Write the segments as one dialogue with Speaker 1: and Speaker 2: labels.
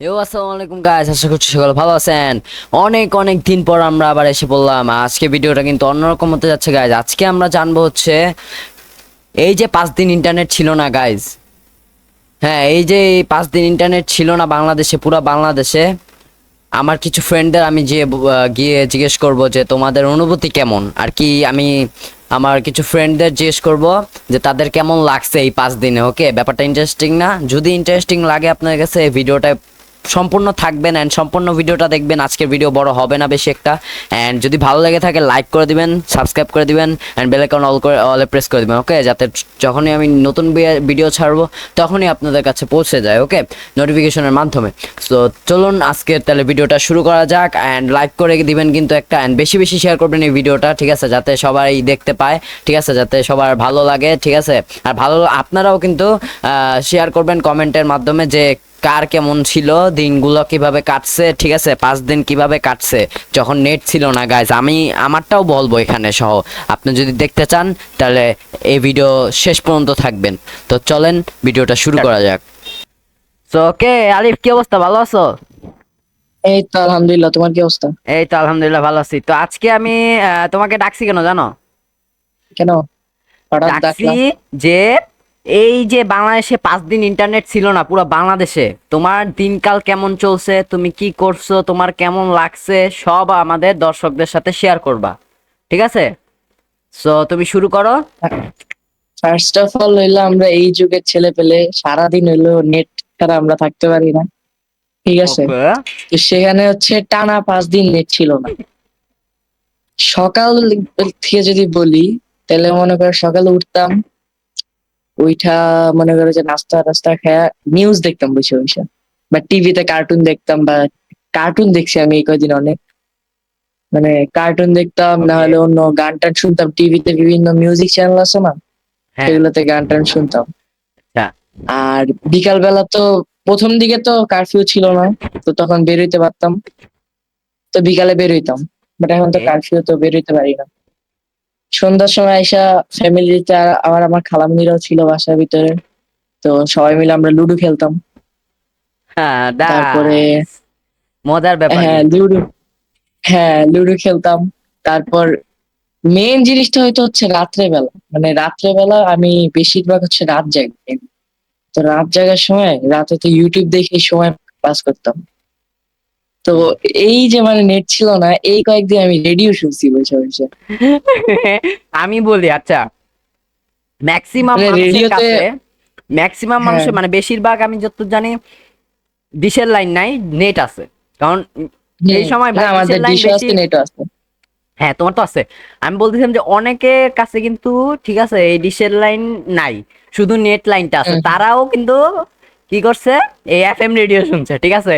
Speaker 1: আসসালামু আলাইকুম গাইস, আশা করছি সকলে ভালো আছেন। অনেক অনেক দিন পর আমরা আবার এসে বললাম। আজকে ভিডিওটা কিন্তু অন্যরকম হতে যাচ্ছে গাইস। আজকে আমরা জানবো হচ্ছে এই যে 5 দিন ইন্টারনেট ছিল না গাইস। হ্যাঁ, এই যে এই 5 দিন ইন্টারনেট ছিল না বাংলাদেশে, পুরো বাংলাদেশে। আমার কিছু ফ্রেন্ডদের আমি গিয়ে জিজ্ঞেস করব যে তোমাদের অনুভূতি কেমন আর কি। আমি আমার কিছু ফ্রেন্ডদের জিজ্ঞেস করব যে তাদের কেমন লাগছে এই 5 দিনে। ওকে, ব্যাপারটা ইন্টারেস্টিং না? যদি ইন্টারেস্টিং লাগে আপনার কাছে, এই ভিডিওটা সম্পূর্ণ থাকবেন অ্যান্ড সম্পূর্ণ ভিডিওটা দেখবেন। আজকের ভিডিও বড় হবে না বেশি একটা। অ্যান্ড যদি ভালো লেগে থাকে লাইক করে দিবেন, সাবস্ক্রাইব করে দিবেন অ্যান্ড বেল আইকন অলে প্রেস করে দিবেন। ওকে, যাতে যখনই আমি নতুন ভিডিও ছাড়বো তখনই আপনাদের কাছে পৌঁছে যায়। ওকে, নোটিফিকেশনের মাধ্যমে। সো চলুন আজকের তাহলে ভিডিওটা শুরু করা যাক। অ্যান্ড লাইক করে দিবেন কিন্তু একটা, অ্যান্ড বেশি বেশি শেয়ার করবেন এই ভিডিওটা, ঠিক আছে? যাতে সবাই দেখতে পায়, ঠিক আছে? যাতে সবার ভালো লাগে, ঠিক আছে? আর ভালো আপনারাও কিন্তু শেয়ার করবেন কমেন্টের মাধ্যমে যে কার কেমন ছিল, দিনগুলো কিভাবে কাটছে, ঠিক আছে? 5 দিন কিভাবে কাটছে যখন নেট ছিল না গাইজ। আমি আমারটাও বলবো এখানে সহ। আপনি যদি দেখতে চান তাহলে এই ভিডিও শেষ পর্যন্ত থাকবেন। তো চলেন ভিডিওটা শুরু করা যাক। তো ওকে আলিফ, কি অবস্থা? ভালো আছো?
Speaker 2: এই তো আলহামদুলিল্লাহ। তোমার কি অবস্থা?
Speaker 1: এই তো আলহামদুলিল্লাহ ভালো আছি। তো আজকে আমি তোমাকে ডাকছি কেন জানো?
Speaker 2: কেন হঠাৎ
Speaker 1: ডাকছি
Speaker 2: ডাকলা?
Speaker 1: যে এই যে বাংলাদেশে 5 দিন ইন্টারনেট ছিল না পুরো বাংলাদেশে, তোমার দিনকাল কেমন চলছে, তুমি কি করছো, তোমার কেমন লাগছে, সব আমাদের দর্শকদের সাথে শেয়ার করবা, ঠিক আছে? সো তুমি শুরু করো।
Speaker 2: ফার্স্ট অফ অল হইলো, আমরা এই যুগের ছেলে পেলে সারাদিন হইলো নেট ছাড়া আমরা থাকতে পারি না, ঠিক আছে?
Speaker 1: ওকে।
Speaker 2: তো সেখানে হচ্ছে টানা 5 দিন নেট ছিল না। সকাল থেকে যদি বলি, তাহলে মনে করো সকালে উঠতাম, উইঠা মনে করো যে নাস্তা টাস্তা খায়া নিউজ দেখতাম বসে বসে, বা টিভিতে কার্টুন দেখতাম, বা কার্টুন দেখছি আমি এই কয়দিন অনেক। মানে কার্টুন দেখতাম, না
Speaker 1: ওকে।
Speaker 2: হলে অন্য গান টান শুনতাম। টিভিতে বিভিন্ন মিউজিক চ্যানেল আছে না,
Speaker 1: হ্যাঁ।
Speaker 2: সেগুলোতে গান টান শুনতাম।
Speaker 1: আচ্ছা।
Speaker 2: আর বিকাল বেলা তো প্রথম দিকে তো কারফিউ ছিল না, তো তখন বের হইতে পারতাম, তো বিকালে বের হইতাম। বাট এখন তো
Speaker 1: ওকে।
Speaker 2: কারফিউ, তো বের হইতে পারি না। সন্ধ্যার সময় আইসা ফ্যামিলিতে আমার খালামণিরাও ছিল বাসার ভিতরে, তো সবাই মিলে আমরা লুডো খেলতাম।
Speaker 1: হ্যাঁ,
Speaker 2: তারপরে
Speaker 1: নাইস। মজার ব্যাপার
Speaker 2: হ্যাঁ
Speaker 1: কিন্তু।
Speaker 2: লুডো, হ্যাঁ লুডো খেলতাম। তারপর মেন জিনিসটা হয়তো হচ্ছে রাত্রে বেলা, মানে রাত্রে বেলা আমি বেশিরভাগ হচ্ছে রাত জাগি। তো রাত জাগার সময় রাতে তো ইউটিউব দেখে সময় পাস করতাম। তো
Speaker 1: হুম।
Speaker 2: এই যে মানে নেট ছিল না, এই কয়েকদিন আমি রেডিও শুনছি বসে বসে।
Speaker 1: আমি বলি, আচ্ছা, ম্যাক্সিমাম
Speaker 2: মানে
Speaker 1: মানুষের
Speaker 2: রেডিওতে,
Speaker 1: কাছে, ম্যাক্সিমাম
Speaker 2: হ্যাঁ
Speaker 1: মানুষের মানে বেশিরভাগ আমি যতদূর জানি ডিশের লাইন নাই, নেট আছে। কারণ এই
Speaker 2: হম,
Speaker 1: সময়
Speaker 2: না
Speaker 1: ভাই ডিশের
Speaker 2: আমাদের
Speaker 1: লাইন
Speaker 2: ডিশও
Speaker 1: বেশি।
Speaker 2: আছে, নেটও আছে।
Speaker 1: হ্যাঁ, তোমার তো আছে। আমি বলতেছিলাম যে অনেকের কাছে কিন্তু, ঠিক আছে, এই ডিশের লাইন নাই, শুধু নেট লাইনটা আছে।
Speaker 2: হম
Speaker 1: তারাও কিন্তু কি করছে, এই এফএম রেডিও শুনছে, ঠিক আছে?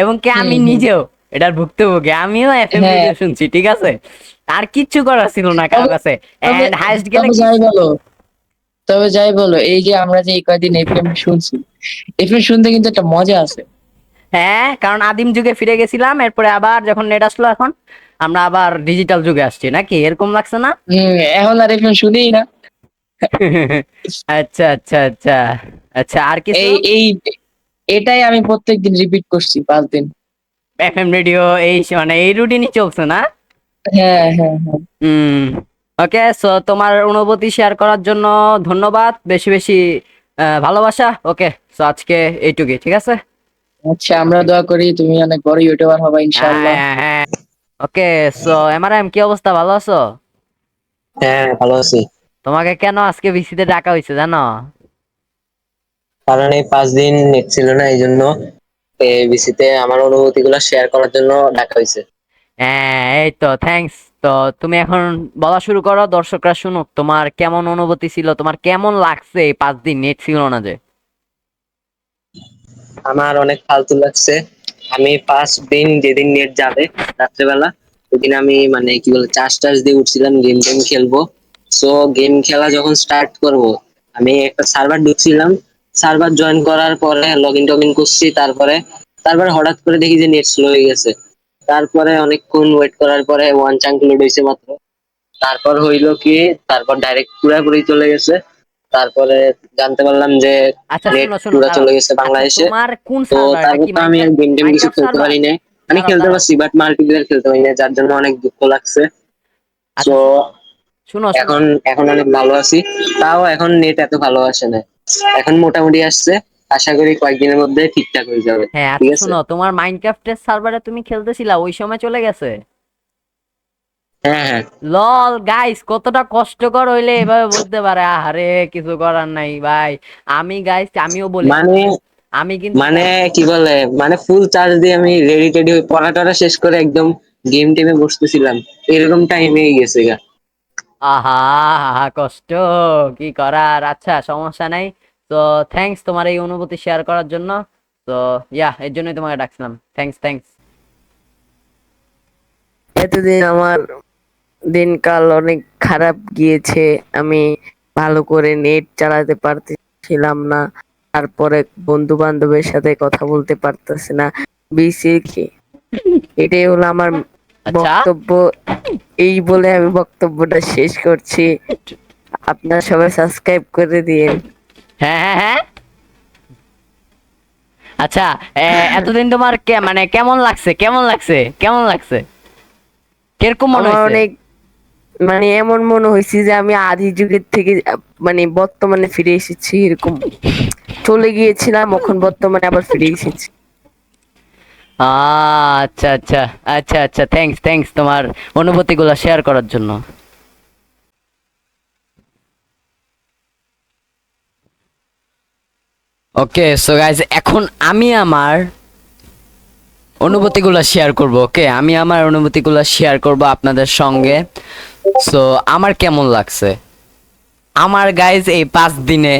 Speaker 1: এবং কি
Speaker 2: হম
Speaker 1: আমি
Speaker 2: হম
Speaker 1: নিজেও এটার ভুক্তভোগী, আমিও এফএম
Speaker 2: হ্যাঁ।
Speaker 1: রেডিও শুনছি, ঠিক আছে? আর কিচ্ছু করার ছিল না কারো
Speaker 2: তবে
Speaker 1: কাছে।
Speaker 2: তবে
Speaker 1: এন্ড হাইস্ট গেলে
Speaker 2: তবে
Speaker 1: কি।
Speaker 2: যাই বলো, তবে যাই বলো, এই যে আমরা যে এই কয়দিন এফএম শুনছি, এফএম শুনতে কিন্তু একটা মজা আছে।
Speaker 1: হ্যাঁ, কারণ আদিম যুগে ফিরে গেছিলাম, এরপরে আবার যখন নেট আসলো, এখন আমরা আবার ডিজিটাল যুগে আসছি, নাকি এরকম লাগছে না?
Speaker 2: এখন আর এফএম শুনিই না।
Speaker 1: আচ্ছা, আচ্ছা, আচ্ছা। আচ্ছা, আর কিছু?
Speaker 2: এই এই এটাই আমি প্রত্যেকদিন রিপিট করছি 5 দিন।
Speaker 1: এফএম রেডিও, এই মানে এই রুটিনই চলছে না?
Speaker 2: হ্যাঁ হ্যাঁ হ্যাঁ।
Speaker 1: হুম। ওকে, সো তোমার অনুভূতি শেয়ার করার জন্য ধন্যবাদ, বেশি বেশি ভালোবাসা। ওকে, সো আজকে এইটুকুই, ঠিক আছে?
Speaker 2: আচ্ছা, আমরা দোয়া করি তুমি অনেক বড় ইউটিউবার হবে ইনশাআল্লাহ।
Speaker 1: হ্যাঁ, হ্যাঁ। ওকে। সো এমআরএম, কি অবস্থা? ভালো আছো?
Speaker 3: হ্যাঁ, ভালো আছি।
Speaker 1: তোমাকে কেন আজকে ভিসিতে ডাকা হয়েছে জানো?
Speaker 3: কারণ এই 5 দিন নেট ছিল না, এই জন্য এবিসিতে আমার অনুভূতি গুলো শেয়ার করার জন্য ডাকা হয়েছে।
Speaker 1: হ্যাঁ, এই তো, থ্যাঙ্কস। তো তুমি এখন বলা শুরু করো, দর্শকরা শুনুক তোমার কেমন অনুভূতি ছিল, তোমার কেমন লাগছে এই 5 দিন নেট ছিল না যে।
Speaker 3: আমার অনেক ফালতু লাগছে। আমি 5 দিন যেদিন নেট যাবে রাত্রেবেলা, ওইদিন আমি মানে কি বলে চার্জ টার্জ দিয়ে উঠছিলাম গেম টেম খেলবো। সো গেম খেলা যখন স্টার্ট করব, আমি একটা সার্ভার ঢুকছিলাম। সার্ভার জয়েন করার পরে লগ ইন টগ ইন করছি, তারপরে তারপরে হঠাৎ করে দেখি যে নেট স্লো হয়ে গেছে। তারপরে অনেকক্ষণ ওয়েট করার পরে ওয়ান চাঙ্ক লোড হয়েছে মাত্র। তারপর হইলো কি, তারপর ডাইরেক্ট পুরোপুরি চলে গেছে। তারপরে জানতে পারলাম যে
Speaker 1: আচ্ছা
Speaker 3: নেট
Speaker 1: শোনো শোনো,
Speaker 3: পুরো
Speaker 1: দাঁড়াও।
Speaker 3: চলে গেছে
Speaker 1: আচ্ছা
Speaker 3: বাংলাদেশে।
Speaker 1: তোমার কোন
Speaker 3: তো
Speaker 1: সার্ভার, এটা
Speaker 3: তারপর
Speaker 1: কি
Speaker 3: তো আমি আর গেম টেম কিছু
Speaker 1: মাইনক্রাফট
Speaker 3: খেলতে
Speaker 1: সার্ভার?
Speaker 3: পারি না। আমি
Speaker 1: দাঁড়াও
Speaker 3: খেলতে
Speaker 1: দাঁড়াও।
Speaker 3: পারছি বাট মাল্টিপ্লেয়ার খেলতে পারি না, যার জন্য অনেক দুঃখ লাগছে। তো
Speaker 1: আচ্ছা শোনো শোনো শোনো।
Speaker 3: এখন এখন অনেক ভালো আছি। তাও এখন নেট এত ভালো আসে না, এখন মোটামুটি আসছে। আশা করি কয়েকদিনের মধ্যে ঠিকঠাক হয়ে যাবে।
Speaker 1: হ্যাঁ
Speaker 3: ঠিক
Speaker 1: আচ্ছা
Speaker 3: আছে।
Speaker 1: শোনো, তোমার মাইনক্রাফটের সার্ভারে তুমি খেলতেছিলা ওই সময় চলে গেছে?
Speaker 3: হ্যাঁ হ্যাঁ।
Speaker 1: লল গাইস, কতটা কষ্টকর হইলে এভাবে বলতে পারে, আরে কিছু করার নাই ভাই। আমি গাইস আমিও বলি,
Speaker 3: মানে
Speaker 1: আমি কিন্তু
Speaker 3: মানে কি বলে, মানে ফুল চার্জ দিয়ে আমি রেডি টেডি হয়ে পড়া টড়া শেষ করে একদম গেম টেমে বসতেছিলাম, এরকম টাইমে গেছে গা।
Speaker 1: আহা আহা, কষ্ট কি করার। আচ্ছা সমস্যা নাই। তো থ্যাঙ্কস তোমার এই অনুভূতি শেয়ার করার জন্য। তো এর জন্যই তোমাকে ডাকছিলাম। Thanks thanks.
Speaker 4: এতদিন আমার দিনকাল অনেক খারাপ গিয়েছে। আমি ভালো করে নেট চালাতে পারতেছিলাম না, তারপরে বন্ধু বান্ধবের সাথে কথা বলতে পারতেছি না, বিসি কি। এটাই হলো আমার
Speaker 1: আচ্ছা
Speaker 4: বক্তব্য। এই বলে আমি বক্তব্যটা শেষ করছি। আপনারা সবাই সাবস্ক্রাইব করে দিন।
Speaker 1: হ্যাঁ হ্যাঁ হ্যাঁ। আচ্ছা এতদিন তোমার মানে কেমন লাগছে, কেমন লাগছে, কেমন লাগছে, কিরকম মনে
Speaker 4: আমার
Speaker 1: হয়েছে?
Speaker 4: অনেক মানে এমন মনে হয়েছে যে আমি আদি যুগের থেকে মানে বর্তমানে ফিরে এসেছি, এরকম চলে গিয়েছিলাম, এখন বর্তমানে আবার ফিরে এসেছি।
Speaker 1: আচ্ছা আচ্ছা আচ্ছা আচ্ছা, থ্যাঙ্কস থ্যাঙ্কস তোমার অনুভূতিগুলো শেয়ার করার জন্য। ওকে সো গাইজ, এখন আমি আমার অনুভূতিগুলো শেয়ার করব। ওকে, আমি আমার অনুভূতিগুলো শেয়ার করব আপনাদের সঙ্গে। সো আমার কেমন লাগছে আমার গাইজ এই 5 দিনে।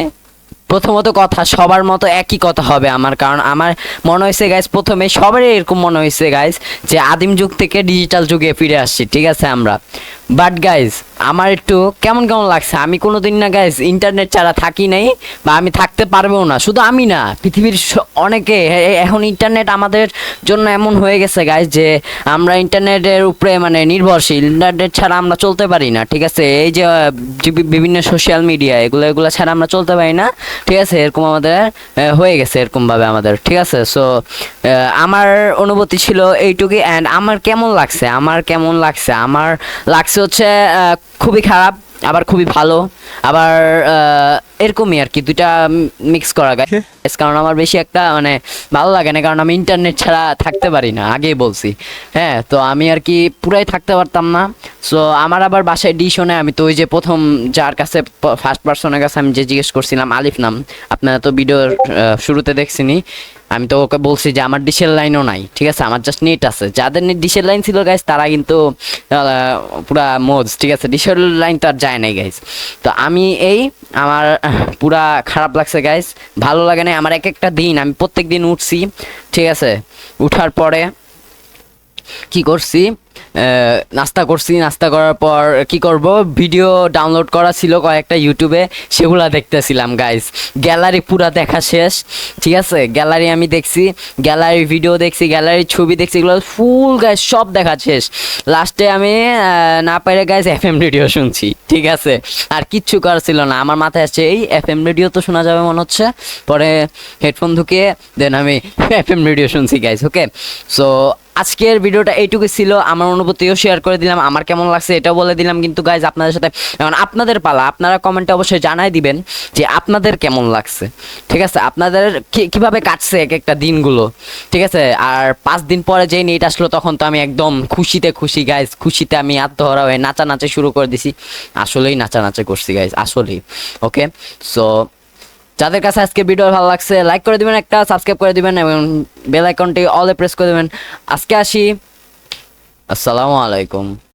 Speaker 1: প্রথমত কথা, সবার মতো একই কথা হবে আমার, কারণ আমার মনে হয়েছে গাইজ, প্রথমে সবারই এরকম মনে হয়েছে গাইজ যে আদিম যুগ থেকে ডিজিটাল যুগে ফিরে আসছি, ঠিক আছে আমরা। বাট গাইজ আমার একটু কেমন কেমন লাগছে। আমি কোনোদিন না গাইজ ইন্টারনেট ছাড়া থাকি নাই, বা আমি থাকতে পারবেও না। শুধু আমি না, পৃথিবীর অনেকে এখন ইন্টারনেট আমাদের জন্য এমন হয়ে গেছে গাইজ যে আমরা ইন্টারনেটের উপরে মানে নির্ভরশীল। ইন্টারনেট ছাড়া আমরা চলতে পারি না, ঠিক আছে। এই যে বিভিন্ন সোশ্যাল মিডিয়া এগুলো এগুলো ছাড়া আমরা চলতে পারি না, ঠিক আছে। এরকম আমাদের হয়ে গেছে এরকম ভাবে আমাদের, ঠিক আছে। সো আমার অনুভূতি ছিল এইটুকুই। অ্যান্ড আমার কেমন লাগছে, আমার কেমন লাগছে, আমার লাগছে হচ্ছে খুবই খারাপ, আবার খুবই ভালো, আবার এরকমই আর কি, দুইটা মিক্স করা গাইস। কারণ আমার বেশি একটা মানে ভালো লাগে না, কারণ আমি ইন্টারনেট ছাড়া থাকতে পারি না, আগেই বলছি। হ্যাঁ, তো আমি আর কি পুরাই থাকতে পারতাম না। সো আমার আবার বাসায় ডিশনে, আমি তো ওই যে প্রথম যার কাছে ফার্স্ট পার্সনের কাছে আমি যে জিজ্ঞেস করছিলাম, আলিফ নাম, আপনারা তো ভিডিওর শুরুতে দেখছিনি। আমি তো ওকে বলছি যে আমার ডিশের লাইনও নাই, ঠিক আছে, আমার জাস্ট নেট আছে। যাদের নেট ডিশের লাইন ছিল গাইস, তারা কিন্তু পুরা মোজ, ঠিক আছে। ডিশের লাইন তো আর যায় নাই গাইস। তো আমি এই আমার পুরা খারাপ লাগছে গাইস, ভালো লাগে না আমার। এক একটা দিন আমি প্রত্যেক দিন উঠছি, ঠিক আছে। উঠার পরে কি করছি, নাস্তা করছি, নাস্তা করার পর কি করব, ভিডিও ডাউনলোড করা ছিল কয়েকটা ইউটিউবে, সেগুলা দেখতেছিলাম গাইস। গ্যালারি পুরা দেখা শেষ, ঠিক আছে। গ্যালারি আমি দেখছি, গ্যালারি ভিডিও দেখছি, গ্যালারি ছবি দেখছি, এগুলো ফুল গাইস সব দেখা শেষ। লাস্টে আমি না পারে গাইস এফএম রেডিও শুনছি, ঠিক আছে। আর কিচ্ছু করার ছিল না, আমার মাথায় আসছে এই এফএম রেডিও তো শোনা যাবে মনে হচ্ছে। পরে হেডফোন ঢুকিয়ে দেন আমি এফএম রেডিও শুনছি গাইস। ওকে, সো আজকের ভিডিওটা এইটুকু ছিল। আমার অনুভূতিও শেয়ার করে দিলাম, আমার কেমন লাগছে এটাও বলে দিলাম। কিন্তু গাইজ আপনাদের সাথে এখন আপনাদের পালা, আপনারা কমেন্টে অবশ্যই জানাই দিবেন যে আপনাদের কেমন লাগছে, ঠিক আছে। আপনাদের কিভাবে কাটছে এক একটা দিনগুলো, ঠিক আছে। আর 5 দিন পরে যেই নেট আসলো, তখন তো আমি একদম খুশিতে খুশি গাইজ, খুশিতে আমি আত্মহারা হয়ে নাচানাচি শুরু করে দিছি। আসলেই নাচানাচি করছি গাইজ, আসলেই। ওকে, সো যাদের কাছে আজকে ভিডিও ভালো লাগছে লাইক করে দিবেন, একটা সাবস্ক্রাইব করে দিবেন, এবং বেল আইকনটি অলে প্রেস করে দিবেন। আজকে আসি, আসসালামু আলাইকুম।